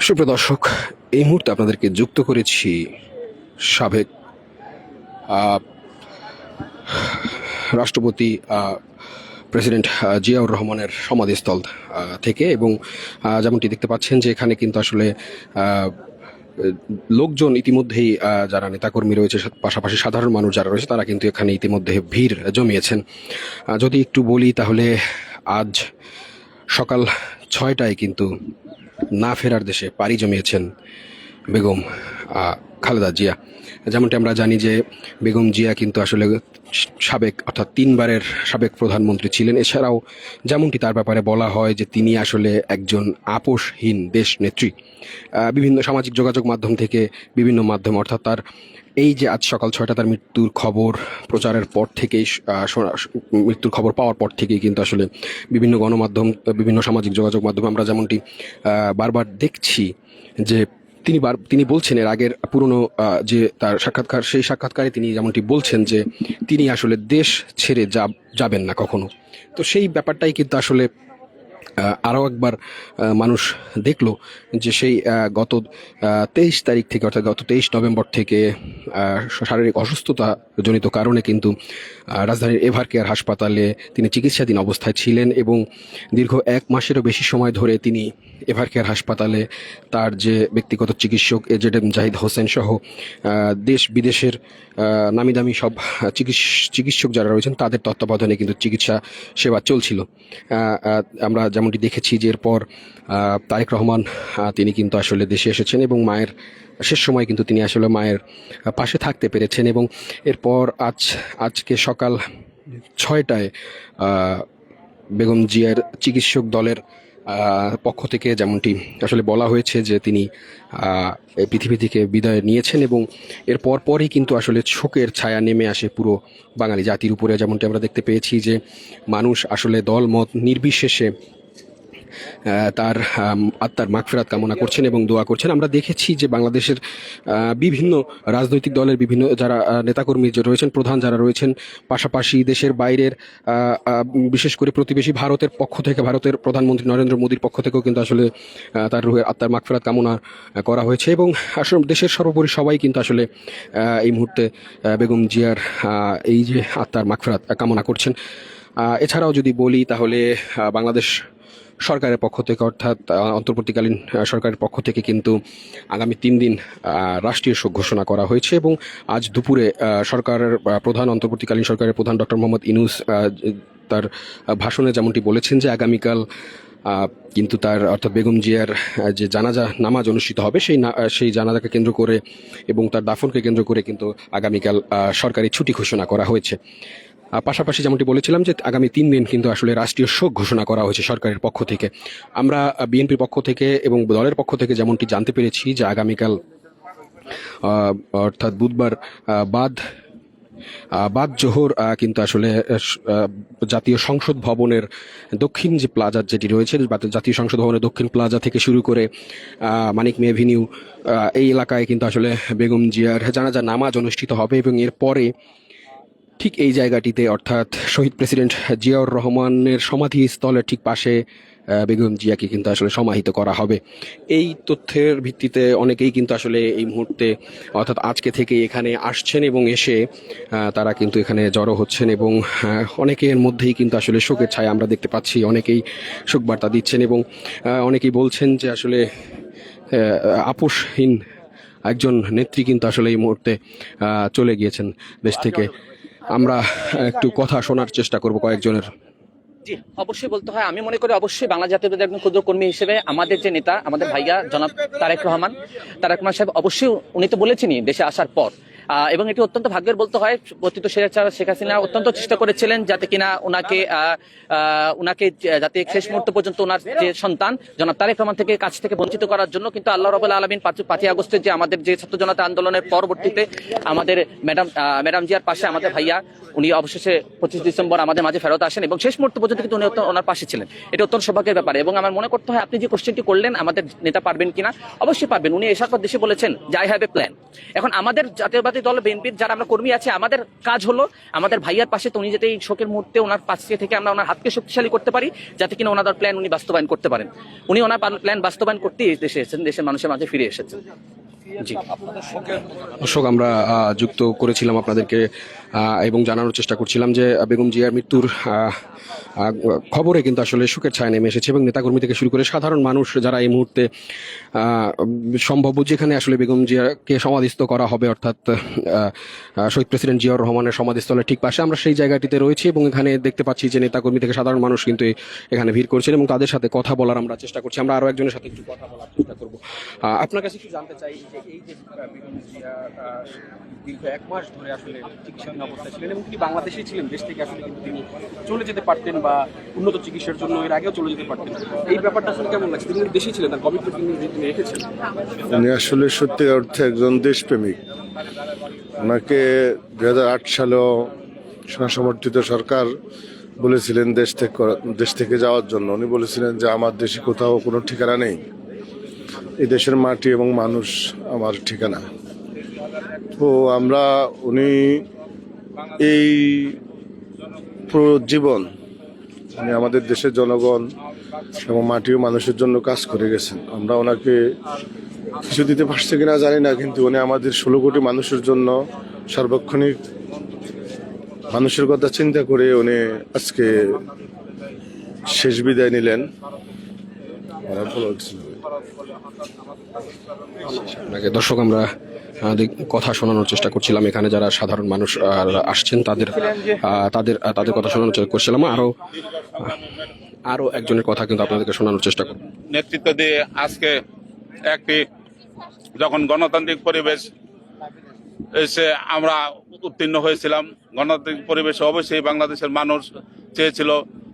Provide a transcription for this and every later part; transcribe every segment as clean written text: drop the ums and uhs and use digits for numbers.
সুপ্রিয় দর্শক, এই মুহূর্তে আপনাদেরকে যুক্ত করেছি সাবেক আহ, রাষ্ট্রপতি প্রেসিডেন্ট জিয়াউর রহমানের সমাধিস্থল থেকে। এবং যেমনটি দেখতে পাচ্ছেন যে এখানে কিন্তু আসলে লোকজন ইতিমধ্যেই যারা নেতাকর্মী রয়েছে, পাশাপাশি সাধারণ মানুষ যারা রয়েছে, তারা কিন্তু এখানে ইতিমধ্যে ভিড় জমিয়েছেন। যদি একটু বলি তাহলে আজ সকাল 6টায় কিন্তু না ফেরার দেশে পাড়ি জমিয়েছেন বেগম খালেদা জিয়া। যেমনটি আমরা জানি যে বেগম জিয়া কিন্তু আসলে সাবেক, অর্থাৎ 3বারের সাবেক প্রধানমন্ত্রী ছিলেন। এছাড়াও যেমনটি তার ব্যাপারে বলা হয় যে তিনি আসলে একজন আপোষহীন দেশ নেত্রী। বিভিন্ন সামাজিক যোগাযোগ মাধ্যম থেকে, বিভিন্ন মাধ্যম, অর্থাৎ তার এই যে আজ সকাল 6টা তার মৃত্যুর খবর প্রচারের পর থেকেই, মৃত্যুর খবর পাওয়ার পর থেকেই কিন্তু আসলে বিভিন্ন গণমাধ্যম, বিভিন্ন সামাজিক যোগাযোগ মাধ্যমে আমরা যেমনটি বারবার দেখছি যে তিনি বলছেন, এর আগের পুরনো যে তার সাক্ষাৎকার, সেই সাক্ষাৎকারে তিনি যেমনটি বলছেন যে তিনি আসলে দেশ ছেড়ে যাবেন না কখনো। তো সেই ব্যাপারটাই কিন্তু আসলে আরও একবার মানুষ দেখলো যে সেই গত 23 তারিখ থেকে, অর্থাৎ গত 23 নভেম্বর থেকে শারীরিক অসুস্থতা জনিত কারণে কিন্তু রাজধানীর এভার কেয়ার হাসপাতালে তিনি চিকিৎসাধীন অবস্থায় ছিলেন। এবং দীর্ঘ 1 মাসেরও বেশি সময় ধরে তিনি এভার কেয়ার হাসপাতালে তার যে ব্যক্তিগত চিকিৎসক এজেড জাহিদ হোসেন সহ দেশ বিদেশের নামি দামি সব চিকিৎসক যারা রয়েছেন তাদের তত্ত্বাবধানে কিন্তু চিকিৎসা সেবা চলছিল। আমরা যেমনটি দেখেছি যে এরপর তারেক রহমান তিনি কিন্তু আসলে দেশে এসেছেন এবং মায়ের শেষ সময় কিন্তু তিনি আসলে মায়ের পাশে থাকতে পেরেছেন। এবং এরপর আজকে সকাল 6টায় বেগম জিয়ার চিকিৎসক দলের পক্ষ থেকে যেমনটি আসলে বলা হয়েছে যে তিনি এই পৃথিবী থেকে বিদায় নিয়েছেন। এবং এর পরই কিন্তু আসলে শোকের ছায়া নেমে আসে পুরো বাঙালি জাতির উপরে। যেমনটি আমরা দেখতে পেয়েছি যে মানুষ আসলে দল মত নির্বিশেষে তার আত্মার মাগফিরাত কামনা করছেন এবং দোয়া করছেন। আমরা দেখেছি যে বাংলাদেশের বিভিন্ন রাজনৈতিক দলের বিভিন্ন যারা নেতাকর্মী যে রয়েছেন, প্রধান যারা রয়েছেন, পাশাপাশি দেশের বাইরের বিশেষ করে প্রতিবেশী ভারতের পক্ষ থেকে, ভারতের প্রধানমন্ত্রী নরেন্দ্র মোদীর পক্ষ থেকেও কিন্তু আসলে তার রুহের আত্মার মাগফিরাত কামনা করা হয়েছে। এবং আসলে দেশের সর্বোপরি সবাই কিন্তু আসলে এই মুহূর্তে বেগম জিয়ার এই যে আত্মার মাগফিরাত কামনা করছেন। এছাড়াও যদি বলি তাহলে বাংলাদেশ সরকারের পক্ষ থেকে, অর্থাৎ অন্তর্বর্তীকালীন সরকারের পক্ষ থেকে কিন্তু আগামী 3 দিন রাষ্ট্রীয় শোক ঘোষণা করা হয়েছে। এবং আজ দুপুরে সরকারের প্রধান, অন্তর্বর্তীকালীন সরকারের প্রধান ডক্টর মোহাম্মদ ইউনূস তার ভাষণে যেমনটি বলেছেন যে আগামীকাল কিন্তু তার, অর্থাৎ বেগম জিয়ার যে জানাজা নামাজ অনুষ্ঠিত হবে সেই জানাজাকে কেন্দ্র করে এবং তার দাফনকে কেন্দ্র করে কিন্তু আগামীকাল সরকারি ছুটি ঘোষণা করা হয়েছে। পাশাপাশি যেমনটি বলেছিলাম যে আগামী 3 দিন কিন্তু আসলে রাষ্ট্রীয় শোক ঘোষণা করা হয়েছে সরকারের পক্ষ থেকে। আমরা বিএনপির পক্ষ থেকে এবং দলের পক্ষ থেকে যেমনটি জানতে পেরেছি যে আগামীকাল অর্থাৎ বুধবার বাদ জোহর কিন্তু আসলে জাতীয় সংসদ ভবনের দক্ষিণ যে প্লাজা যেটি রয়েছে, জাতীয় সংসদ ভবনের দক্ষিণ প্লাজা থেকে শুরু করে মানিক মে এভিনিউ, এই এলাকায় কিন্তু আসলে বেগম জিয়ার জানাজা নামাজ অনুষ্ঠিত হবে। এবং এরপরে ঠিক এই জায়গাটিতে, অর্থাৎ শহীদ প্রেসিডেন্ট জিয়াউর রহমানের সমাধিস্থলের ঠিক পাশে বেগম জিয়াকে কিন্তু আসলে সমাহিত করা হবে। এই তথ্যের ভিত্তিতে অনেকেই কিন্তু আসলে এই মুহূর্তে, অর্থাৎ আজকে থেকে এখানে আসছেন এবং এসে তারা কিন্তু এখানে জড়ো হচ্ছেন। এবং অনেকের মধ্যেই কিন্তু আসলে শোকের ছায়া আমরা দেখতে পাচ্ছি, অনেকেই শোক বার্তা দিচ্ছেন এবং অনেকেই বলছেন যে আসলে আপোষহীন একজন নেত্রী কিন্তু আসলে এই মুহূর্তে চলে গিয়েছেন দেশ থেকে। আমরা একটু কথা শোনার চেষ্টা করব কয়েকজনের। জি, অবশ্যই বলতে হয়, আমি মনে করি অবশ্যই বাংলা জাতীয়তাবাদী একজন ক্ষুদ্র কর্মী হিসেবে আমাদের যে নেতা, আমাদের ভাইয়া জনাব তারেক রহমান সাহেব, অবশ্যই উনি তো বলেছেনই দেশে আসার পর, এবং এটি অত্যন্ত ভাগ্যের বলতে হয়, পতিত শেখ হাসিনা অত্যন্ত চেষ্টা করেছিলেন যাতে কিনা উনাকে যাতে শেষ মুহূর্ত পর্যন্ত ওনার যে সন্তান জনাব তারেক রহমান কাছ থেকে বঞ্চিত করার জন্য। কিন্তু আল্লাহ রাব্বুল আলামিন 5ই আগস্টের যে আমাদের যে ছাত্র জনতা আন্দোলনের পরবর্তীতে আমাদের ম্যাডাম জিয়ার পাশে আমাদের ভাইয়া উনি অবশেষে 25 ডিসেম্বর আমাদের মাঝে ফেরত আসেন এবং শেষ মুহূর্ত পর্যন্ত কিন্তু উনি ওনার পাশে ছিলেন। এটা অত্যন্ত সৌভাগ্যের ব্যাপার। এবং আমার মনে করতে হয়, আপনি যে কোশ্চেনটি করলেন আমাদের নেতা পারবেন কিনা, অবশ্যই পারবেন। উনি এসার পর দেশে বলেছেন যে আই হ্যাভ এ প্ল্যান। এখন আমাদের জাতীয়বাদী জাতীয় দল বিএনপির যারা আমরা কর্মী আছে, আমাদের কাজ হলো আমাদের ভাইয়ার পাশে, তো উনি যাতে এই শোকের মুহূর্তে ওনার পাশে থেকে আমরা ওনার হাতকে শক্তিশালী করতে পারি, যাতে কিনা ওনাদের প্ল্যান উনি বাস্তবায়ন করতে পারেন। উনি ওনার প্ল্যান বাস্তবায়ন করতেই দেশে এসেছেন, দেশের মানুষের মাঝে ফিরে এসেছেন। জি, দর্শক, আমরা যুক্ত করেছিলাম আপনাদেরকে এবং জানানোর চেষ্টা করছিলাম যে বেগম জিয়ার মৃত্যুর খবরে কিন্তু আসলে শোকের ছায়া নেমে এসেছে এবং নেতাকর্মী থেকে শুরু করে সাধারণ মানুষ যারা এই মুহূর্তে সম্ভব যেখানে আসলে বেগম জিয়াকে সমাধিস্থ করা হবে, অর্থাৎ শহীদ প্রেসিডেন্ট জিয়াউর রহমানের সমাধিস্থলের ঠিক পাশে আমরা সেই জায়গাটিতে রয়েছি এবং এখানে দেখতে পাচ্ছি যে নেতাকর্মী থেকে সাধারণ মানুষ কিন্তু এখানে ভিড় করছেন এবং তাদের সাথে কথা বলার আমরা চেষ্টা করছি। আমরা আরো একজনের সাথে একটু কথা বলার চেষ্টা করবো। আপনার কাছে একটু জানতে চাই যে এই যে বেগম জিয়া দীর্ঘ 1 মাস ধরে আসলে চিকিৎসাধীন অবস্থায় ছিলেন এবং তিনি বাংলাদেশেই ছিলেন, দেশ থেকে আসলে কিন্তু তিনি চলে যেতে পারতেন বা উন্নত চিকিৎসার জন্য এর আগেও চলে যেতে পারতেন। এই ব্যাপারটা আসলে কেমন লাগছে? তিনি দেশেই ছিলেন, তার কমিটমেন্ট তিনি রেখেছেন। উনি আসলে সত্যিকার অর্থে একজন দেশপ্রেমিক। ওনাকে 2008 সালেও সেনাসমর্থিত সরকার বলেছিলেন দেশ থেকে যাওয়ার জন্য। উনি বলেছিলেন যে আমার দেশে কোথাও কোনো ঠিকানা নেই, এই দেশের মাটি এবং মানুষ আমার ঠিকানা। তো উনি এই পুরো জীবন উনি আমাদের দেশের জনগণ এবং মাটি ও মানুষের জন্য কাজ করে গেছেন। আমরা ওনাকে কিছু দিতে পারছি কিনা জানি না, কিন্তু উনি আমাদের 16 কোটি মানুষের জন্য সার্বক্ষণিক মানুষের কথা চিন্তা করে উনি আজকে শেষ বিদায় নিলেন। দর্শক, আমরা কথা শোনানোর চেষ্টা করছিলাম, এখানে যারা সাধারণ মানুষ আসছেন তাদের কথা শোনানোর চেষ্টা করছিলাম। আরো একজনের কথা কিন্তু আপনাদেরকে শোনানোর চেষ্টা করব। নেতৃত্ব দিয়ে আজকে একটি যখন গণতান্ত্রিক পরিবেশ এসে আমরা উত্তীর্ণ হয়েছিলাম, গণতান্ত্রিক পরিবেশে অবশ্যই বাংলাদেশের মানুষ চেয়েছিল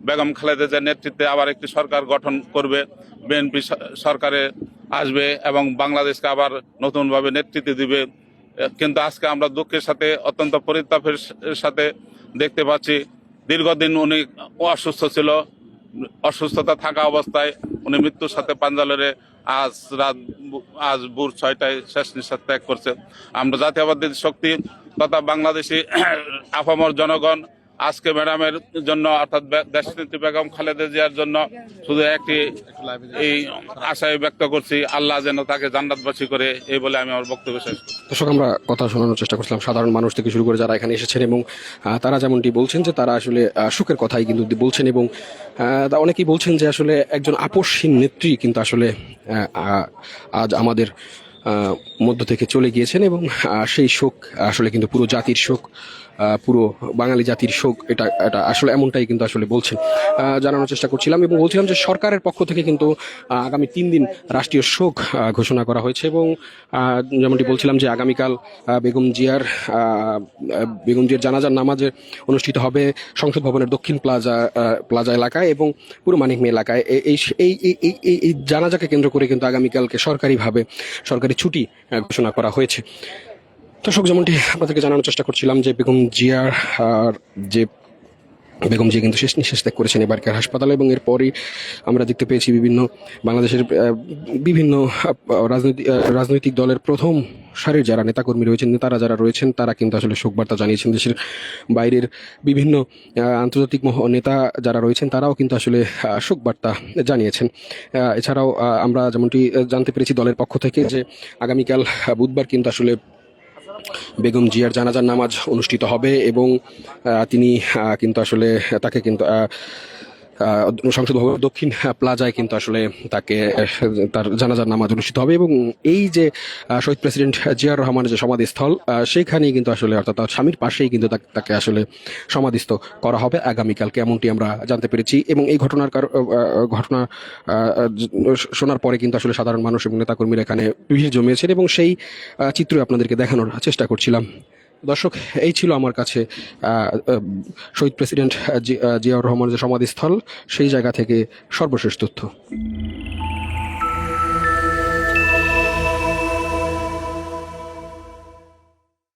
বেগম খালেদা জিয়ার নেতৃত্বে আবার একটি সরকার গঠন করবে, বিএনপি সরকারে আসবে এবং বাংলাদেশকে আবার নতুনভাবে নেতৃত্ব দিবে। কিন্তু আজকে আমরা দুঃখের সাথে, অত্যন্ত পরিতাপের সাথে দেখতে পাচ্ছি দীর্ঘদিন উনি অসুস্থ ছিল। অসুস্থতা থাকা অবস্থায় উনি মৃত্যুর সাথে পাঞ্জা লড়ে আজ ভোর 6টায় শেষ নিঃশ্বাস ত্যাগ করছে। আমরা জাতীয়বাদী শক্তি তথা বাংলাদেশি আপামর জনগণ আজকে ম্যাডামের জন্য, অর্থাৎ দেশনেত্রী বেগম খালেদা জিয়ার জন্য শুধু একটি এই আশায় ব্যক্ত করছি, আল্লাহ যেন তাকে জান্নাতবাসী করে, এই বলে আমি আমার বক্তব্য শেষ করি। দর্শক, আমরা কথা শোনানোর চেষ্টা করছিলাম সাধারণ মানুষ থেকে শুরু করে যারা এখানে এসেছেন এবং তারা যেমনটি বলছেন যে তারা আসলে সুখের কথাই কিন্তু বলছেন এবং অনেকেই বলছেন যে আসলে একজন আপসহীন নেত্রী কিন্তু আসলে আজ আমাদের মধ্য থেকে চলে গিয়েছেন এবং সেই শোক আসলে কিন্তু পুরো জাতির শোক, পুরো বাঙালি জাতির শোক। এটা আসলে এমনটাই কিন্তু আসলে বলছেন, জানানোর চেষ্টা করছিলাম এবং বলছিলাম যে সরকারের পক্ষ থেকে কিন্তু আগামী 3 দিন রাষ্ট্রীয় শোক ঘোষণা করা হয়েছে এবং যেমনটি বলছিলাম যে আগামীকাল বেগম জিয়ার জানাজার নামাজে অনুষ্ঠিত হবে সংসদ ভবনের দক্ষিণ প্লাজা এলাকায় এবং পুরো মানিক মে এলাকায়। এই জানাজাকে কেন্দ্র করে কিন্তু আগামীকালকে সরকারি ছুটি ঘোষণা করা হয়েছে। দর্শক, যেমনটি আপনাদেরকে জানানোর চেষ্টা করছিলাম যে বেগম জিয়া কিন্তু শেষ নিঃশ্বাস ত্যাগ করেছেন এবারকার হাসপাতালে এবং এরপরই আমরা দেখতে পেয়েছি বাংলাদেশের বিভিন্ন রাজনৈতিক দলের প্রথম সারির যারা নেতাকর্মী রয়েছেন, নেতারা যারা রয়েছেন, তারা কিন্তু আসলে শোকবার্তা জানিয়েছেন। দেশের বাইরের বিভিন্ন আন্তর্জাতিক নেতা যারা রয়েছেন তারাও কিন্তু আসলে শোকবার্তা জানিয়েছেন। এছাড়াও আমরা যেমনটি জানতে পেরেছি দলের পক্ষ থেকে যে আগামীকাল বুধবার কিন্তু আসলে বেগম জিয়ার জানাজার নামাজ অনুষ্ঠিত হবে এবং তিনি কিন্তু আসলে তাকে কিন্তু সংসদ ভবন দক্ষিণ প্লাজায় কিন্তু আসলে তার জানাজার নামাজ অনুষ্ঠিত হবে এবং এই যে শহীদ প্রেসিডেন্ট জিয়াউর রহমানের যে সমাধিস্থল, সেইখানেই কিন্তু আসলে অর্থাৎ তার স্বামীর পাশেই কিন্তু তাকে আসলে সমাধিস্থ করা হবে আগামীকালকে, এমনটি আমরা জানতে পেরেছি। এবং এই ঘটনা শোনার পরে কিন্তু আসলে সাধারণ মানুষ এবং নেতাকর্মীরা এখানে ভিড় জমিয়েছেন এবং সেই চিত্র আপনাদেরকে দেখানোর চেষ্টা করছিলাম। দর্শক, এই ছিল আমার কাছে শহীদ প্রেসিডেন্ট জিয়াউর রহমানের যে সমাধিস্থল সেই জায়গা থেকে সর্বশেষ তথ্য।